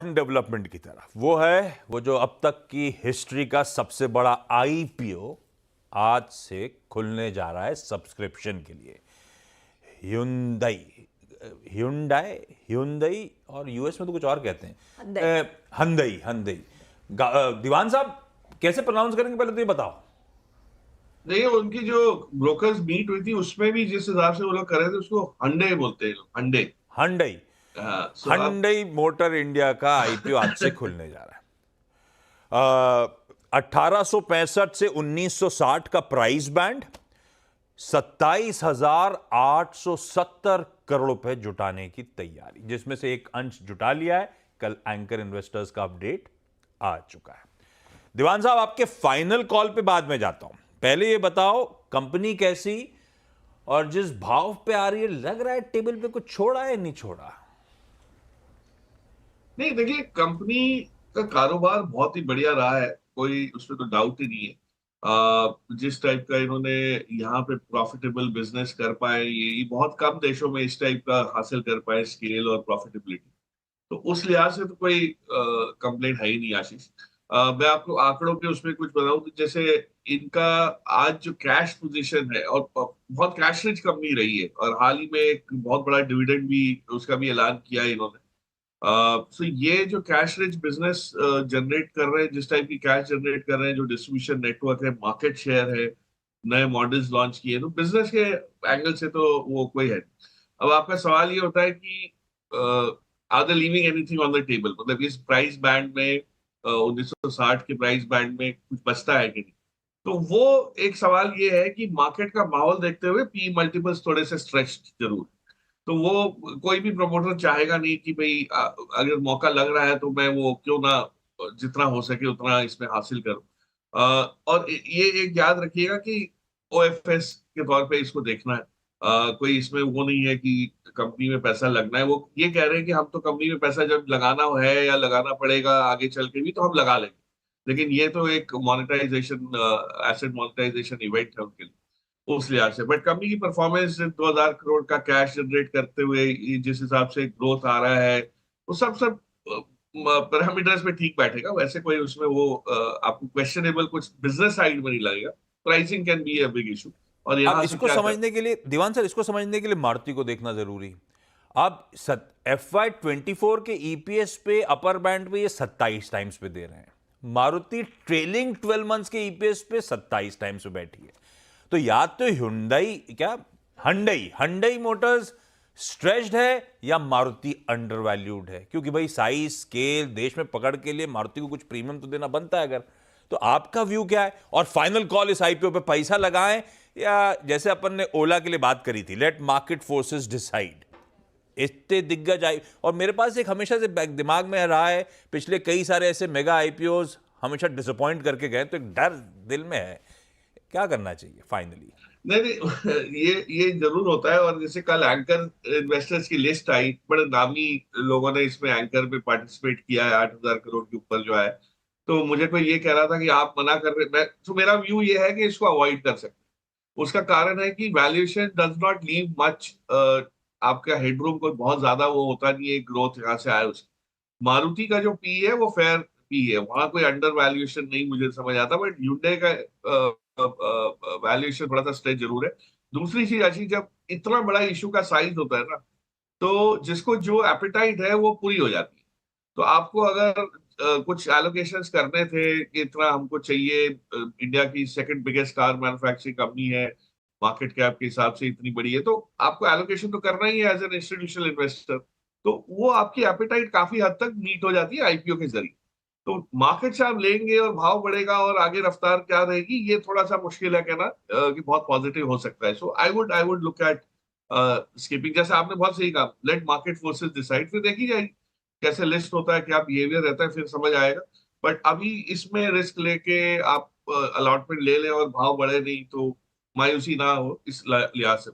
Development की तरफ वो जो अब तक की हिस्ट्री का सबसे बड़ा आईपीओ आज से खुलने जा रहा है सब्सक्रिप्शन के लिए। Hyundai Hyundai Hyundai और यूएस में तो कुछ और कहते हैं, हंदई हंदई। दीवान साहब कैसे प्रोनाउंस करेंगे पहले तो ये बताओ। नहीं, उनकी जो ब्रोकर्स मीट हुई थी उसमें भी जिस हिसाब से वो लोग कर रहे थे उसको हंडे बोलते हैं लोग, हंडे। हंडई हाँ, सो अब हंडई मोटर इंडिया का आईपीओ आज से खुलने जा रहा है। 1865 से 1960 का प्राइस बैंड, 27,870 करोड़ रुपए जुटाने की तैयारी, जिसमें से एक अंश जुटा लिया है। कल एंकर इन्वेस्टर्स का अपडेट आ चुका है। दीवान साहब आपके फाइनल कॉल पे बाद में जाता हूं, पहले ये बताओ कंपनी कैसी और जिस भाव पे आ रही है, लग रहा है टेबल पे कुछ छोड़ा है नहीं छोड़ा? नहीं, देखिए, कंपनी का कारोबार बहुत ही बढ़िया रहा है, कोई उसमें तो डाउट ही नहीं है। जिस टाइप का इन्होंने यहाँ पे प्रॉफिटेबल बिजनेस कर पाए, ये बहुत कम देशों में इस टाइप का हासिल कर पाए स्केल और प्रॉफिटेबिलिटी। तो उस लिहाज से तो कोई कंप्लेंट है ही नहीं, आशीष। मैं आपको आंकड़ों के उसमें कुछ बताऊं कि जैसे इनका आज जो कैश पोजीशन है, और बहुत कैश रिच कंपनी रही है, और हाल ही में एक बहुत बड़ा डिविडेंड भी उसका भी ऐलान किया है इन्होंने। सो ये जो कैश रिच बिजनेस जनरेट कर रहे हैं, जिस टाइप की कैश जनरेट कर रहे हैं, जो डिस्ट्रीब्यूशन नेटवर्क है, मार्केट शेयर है, नए मॉडल्स लॉन्च किए, तो बिजनेस के एंगल से तो वो कोई है नहीं। अब आपका सवाल ये होता है कि are they leaving anything on the table, मतलब इस प्राइस बैंड में 1960 के प्राइस बैंड में कुछ बचता है कि नहीं। तो वो एक सवाल ये है कि मार्केट का माहौल देखते हुए पी मल्टीपल्स थोड़े से स्ट्रेच्ड जरूर। तो वो कोई भी प्रमोटर चाहेगा नहीं कि भाई अगर मौका लग रहा है तो मैं वो क्यों ना जितना हो सके उतना इसमें हासिल करूं। और ये एक याद रखिएगा कि ओएफएस के तौर पे इसको देखना है। कोई इसमें वो नहीं है कि कंपनी में पैसा लगना है। वो ये कह रहे हैं कि हम तो कंपनी में पैसा जब लगाना है या लगाना पड़ेगा आगे चल के भी तो हम लगा लेंगे। लेकिन ये तो एक मोनेटाइजेशन, एसेट मोनेटाइजेशन इवेंट है उनके लिए, उस लिहाज से। बट कंपनी की परफॉर्मेंस 2,000 करोड़ का कैश जनरेट करते हुए जिस हिसाब से ग्रोथ आ रहा है, वो सब सब पैरामीटर्स में ठीक बैठेगा। वैसे कोई उसमें वो आपको क्वेश्चनेबल कुछ बिजनेस साइड में नहीं लगेगा। Pricing can be a big issue, और अब यहां से इसको क्या कर। समझने के लिए दीवान सर, इसको समझने के लिए मारुति को देखना जरूरी। अब FY24 के ईपीएस पे अपर बैंड पे ये 27 टाइम्स पे दे रहे हैं। मारुति ट्रेलिंग 12 मंथ्स के ईपीएस पे 27 टाइम्स पे बैठी है। तो या तो हुंडई क्या हंडई हंडई मोटर्स स्ट्रेच्ड है या मारुति अंडर वैल्यूड है, क्योंकि भाई साइज स्केल देश में पकड़ के लिए मारुति को कुछ प्रीमियम तो देना बनता है। अगर तो आपका व्यू क्या है? और फाइनल कॉल इस आईपीओ पे पैसा लगाएं या जैसे अपन ने ओला के लिए बात करी थी, लेट मार्केट फोर्सेस डिसाइड। इतने दिग्गज आई, और मेरे पास एक हमेशा से दिमाग में रहा है, पिछले कई सारे ऐसे मेगा आईपीओज हमेशा डिसअपॉइंट करके गए, तो एक डर दिल में है। क्या करना चाहिए फाइनली? नहीं नहीं, ये जरूर होता है। और जैसे कल एंकर इन्वेस्टर्स की लिस्ट आई, बड़े नामी लोगों ने इसमें एंकर में पार्टिसिपेट किया है, 8,000 करोड़ के ऊपर जो है। तो मुझे कोई ये कह रहा था कि आप मना कर रहे, मैं तो मेरा व्यू ये है कि इसको अवॉइड कर सकते हैं। उसका कारण है कि valuation does not leave much, आपका हेडरूम कोई बहुत ज्यादा वो होता नहीं है ग्रोथ यहाँ से आए उसकी। मारुति का जो पी है वो फेयर पी है, वहां कोई अंडर वैल्यूएशन नहीं मुझे समझ आता। बट ह्यूंडई का वैल्यूएशन थोड़ा सा स्ट्रेच जरूर है। दूसरी चीज ऐसी, जब इतना बड़ा इशू का साइज होता है ना, तो जिसको जो एपेटाइट है वो पूरी हो जाती है। तो आपको अगर कुछ एलोकेशंस करने थे कि इतना हमको चाहिए, इंडिया की second biggest car manufacturing company है, मार्केट कैप के हिसाब से इतनी बड़ी है, तो आपको एलोकेशन तो करना ही है एज एन इंस्टीट्यूशनल इन्वेस्टर। तो वो आपकी एपेटाइट काफी हद तक मीट हो जाती है आईपीओ के जरिए। तो मार्केट से आप लेंगे और भाव बढ़ेगा और आगे रफ्तार क्या रहेगी, ये थोड़ा सा मुश्किल है कहना कि बहुत पॉजिटिव हो सकता है। So I would look at skipping. जैसे आपने बहुत सही कहा, लेट मार्केट फोर्सेस डिसाइड, फिर देखी जाएगी कैसे लिस्ट होता है, क्या बिहेवियर रहता है, फिर समझ आएगा। बट अभी इसमें रिस्क लेके आप अलॉटमेंट ले लें और भाव बढ़े नहीं, तो मायूसी ना हो इस लिहाज से।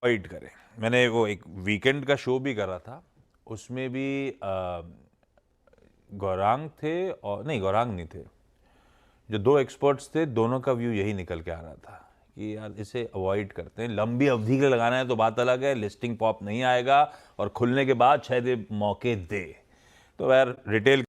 वेट करें। मैंने वो एक वीकेंड का शो भी करा था, उसमें भी गौरांग थे, और नहीं गौरांग नहीं थे, जो दो एक्सपर्ट्स थे, दोनों का व्यू यही निकल के आ रहा था कि यार इसे अवॉइड करते हैं। लंबी अवधि के लिए लगाना है तो बात अलग है, लिस्टिंग पॉप नहीं आएगा और खुलने के बाद शायद ये मौके दे। तो यार रिटेल